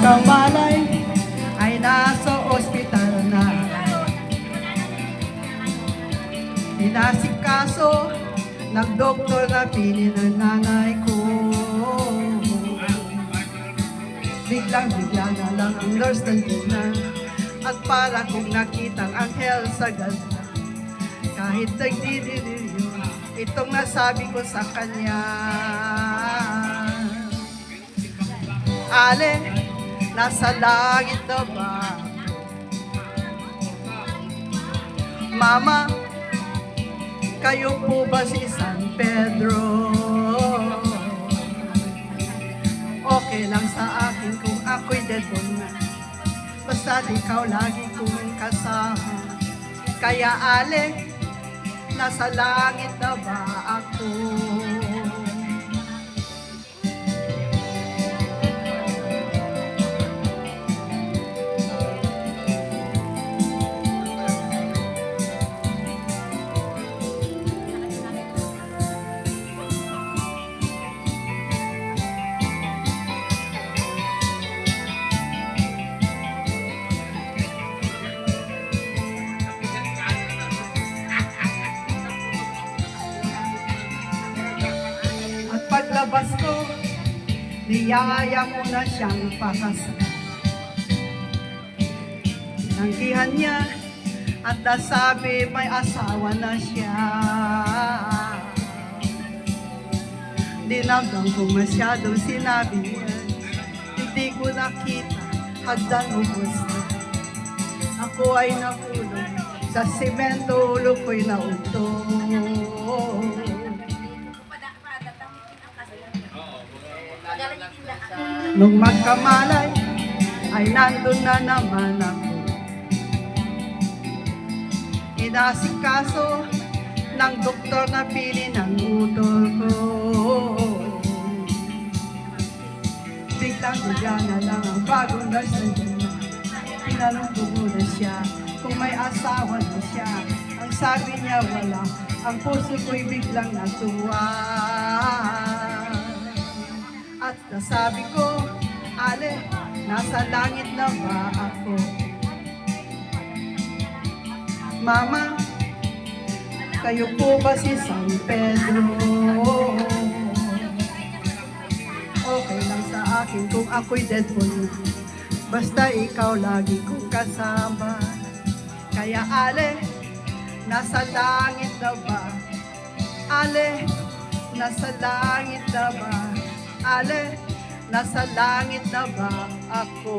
magkamalay ay nasa ospital na. Inasikaso ng doktor na pili ng nanay ko. Biglang-bigla na lang ang nurse nandun na, at para kong nakitang anghel sa ganda. Kahit nagdideliryo, itong nasabi ko sa kanya. Ale, nasa langit na ba? Mama, kayo po ba si San Pedro? Okay lang sa akin kung ako'y dead na, basta ikaw lagi kong kasama. Kaya ale, nasa langit na ba ako? Paglabas ko, niyaya ko na siyang pakasal. Tinanggihan niya at nasabi may asawa na siya. Dinamdam ko masyadong sinabi niya, hindi ko nakita hagdan ubos na. Ako ay nakulong sa semento, ulo ko'y nautong. Nung magkamalay, ay nandun na naman ako. Inasikaso ng doktor na pili ng utol ko. Biglang-bigla na lang ang bagong nurse na dyan. Tinanong ko muna siya kung may asawa na siya. Ang sabi niya wala, ang puso ko'y biglang natuwa. At nasabi ko, ale, nasa langit na ba ako? Mama, kayo po ba si San Pedro? Okay lang sa akin kung ako'y dead na, basta ikaw lagi kong kasama. Kaya ale, nasa langit na ba? Ale, nasa langit na ba? Ale, nasa langit na ba ako?